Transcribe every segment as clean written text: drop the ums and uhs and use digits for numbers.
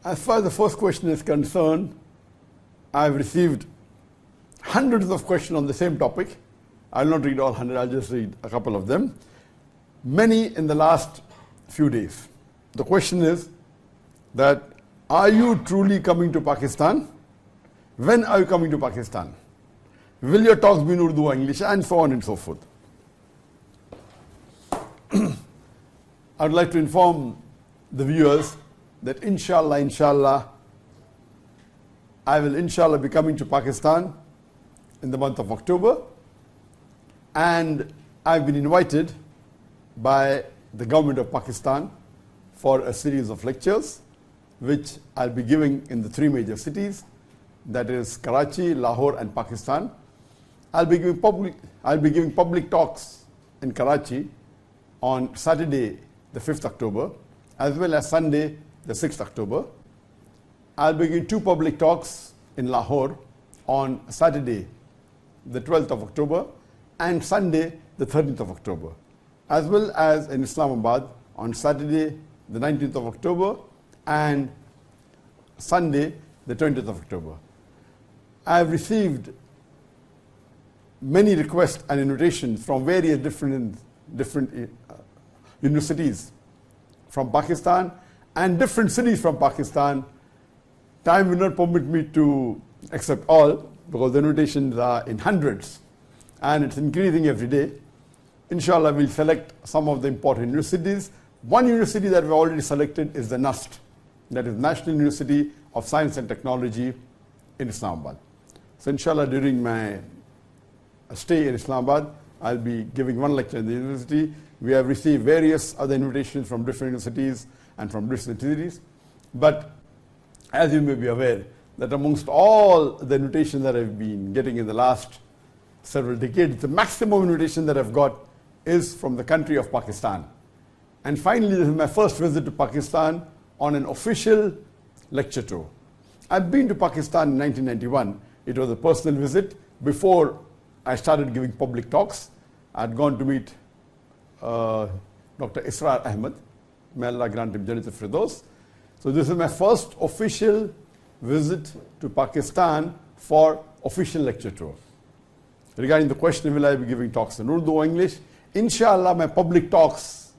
As far as the first question is concerned, I've received hundreds of questions on the same topic. I'll not read all 100, I'll just read a couple of them. Many in the last few days. The question is that, are you truly coming to Pakistan? When are you coming to Pakistan? Will your talks be in Urdu or English? And so on and so forth. I would like to inform the viewers that inshallah, I will inshallah be coming to Pakistan in the month of October, and I've been invited by the government of Pakistan for a series of lectures which I'll be giving in the three major cities, that is Karachi, Lahore and Pakistan. I'll be giving public talks in Karachi on Saturday the 5th October as well as Sunday the 6th October. I'll be giving two public talks in Lahore on Saturday the 12th of October and Sunday the 13th of October, as well as in Islamabad on Saturday the 19th of October and Sunday the 20th of October. I have received many requests and invitations from various different universities from Pakistan and different cities from Pakistan. Time will not permit me to accept all because the invitations are in hundreds and it's increasing every day. Inshallah, we'll select some of the important universities. One university that we've already selected is the NUST, that is National University of Science and Technology in Islamabad. So inshallah, during my stay in Islamabad, I'll be giving one lecture in the university. We have received various other invitations from different universities and from different cities. But as you may be aware, that amongst all the invitations that I've been getting in the last several decades, the maximum invitation that I've got is from the country of Pakistan. And finally, this is my first visit to Pakistan on an official lecture tour. I've been to Pakistan in 1991. It was a personal visit. Before I started giving public talks, I'd gone to meet Dr. Israr Ahmed. May Allah grant him Jannat al-Firdaus. So this is my first official visit to Pakistan for official lecture tour. Regarding the question, will I be giving talks in Urdu or English? Inshallah, my public talks,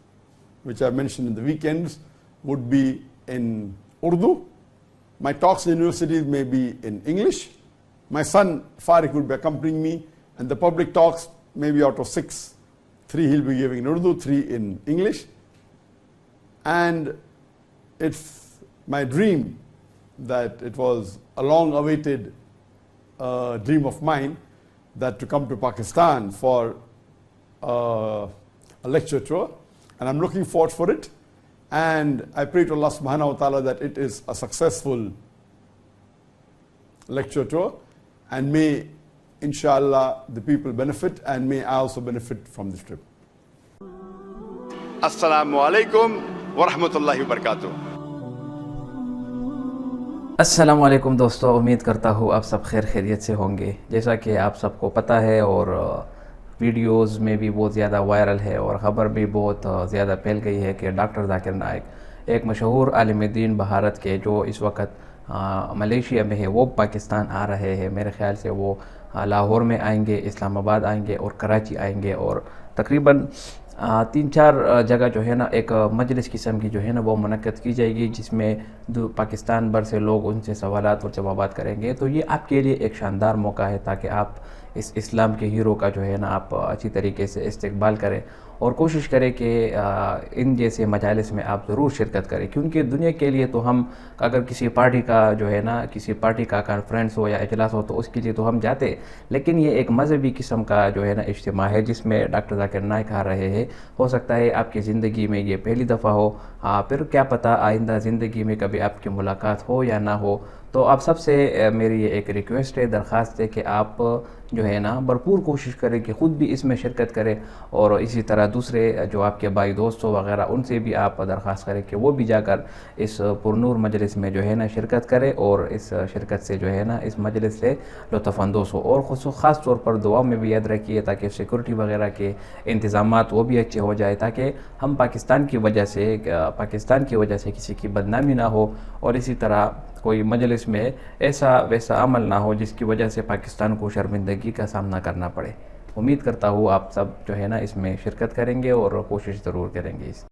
which I mentioned in the weekends, would be in Urdu. My talks in universities may be in English. My son Farik will be accompanying me, and the public talks, maybe out of 6, 3 he'll be giving in Urdu, 3 in English. And it's my dream that it was a long-awaited dream of mine that to come to Pakistan for a lecture tour, and I'm looking forward for it. And I pray to Allah subhanahu wa ta'ala that it is a successful lecture tour, and may inshallah the people benefit, and may I also benefit from this trip. Assalamu alaikum wa rahmatullahi wa barakatuh. अस्सलाम वालेकुम दोस्तों, उम्मीद करता हूँ आप सब खैर खैरियत से होंगे। जैसा कि आप सबको पता है और वीडियोस में भी बहुत ज़्यादा वायरल है और ख़बर भी बहुत ज़्यादा फैल गई है कि डॉक्टर जाकिर नाइक, एक मशहूर आलिम दीन भारत के, जो इस वक्त मलेशिया में है, वो पाकिस्तान आ रहे हैं। मेरे ख़्याल से वो लाहौर में आएंगे, इस्लामाबाद आएंगे और कराची आएंगे, और तकरीबन 3-4 जगह जो है ना एक मजलिस किस्म की जो है ना वो मुनक्कद की जाएगी, जिसमें पाकिस्तान भर से लोग उनसे सवालात और जवाबात करेंगे। तो ये आपके लिए एक शानदार मौका है ताकि आप इस इस्लाम के हीरो का जो है ना आप अच्छी तरीके से इस्तकबाल करें और कोशिश करें कि इन जैसे मजालिस में आप ज़रूर शिरकत करें, क्योंकि दुनिया के लिए तो हम अगर किसी पार्टी का जो है ना, किसी पार्टी का कॉन्फ्रेंस हो या इजलास हो तो उसके लिए तो हम जाते, लेकिन ये एक मजहबी किस्म का जो है ना इज्तिमा है जिसमें डॉक्टर जाकिर नाइक आ रहे हैं। हो सकता है आपकी ज़िंदगी में ये पहली दफ़ा हो, फिर क्या पता आइंदा ज़िंदगी में कभी आपकी मुलाकात हो या ना हो। تو آپ سب سے میری یہ ایک ریکویسٹ ہے، درخواست ہے کہ آپ جو ہے نا بھرپور کوشش کریں کہ خود بھی اس میں شرکت کریں، اور اسی طرح دوسرے جو آپ کے بھائی دوست ہو وغیرہ ان سے بھی آپ درخواست کریں کہ وہ بھی جا کر اس پرنور مجلس میں جو ہے نا شرکت کرے، اور اس شرکت سے جو ہے نا اس مجلس سے لطف اندوز ہو، اور خاص طور پر دعا میں بھی یاد رکھیے تاکہ سیکورٹی وغیرہ کے انتظامات وہ بھی اچھے ہو جائے، تاکہ ہم پاکستان کی وجہ سے کسی کی بدنامی نہ ہو، اور اسی طرح کوئی مجلس میں ایسا ویسا عمل نہ ہو جس کی وجہ سے پاکستان کو شرمندگی کا سامنا کرنا پڑے۔ امید کرتا ہوں آپ سب جو ہے نا اس میں شرکت کریں گے اور کوشش ضرور کریں گے اس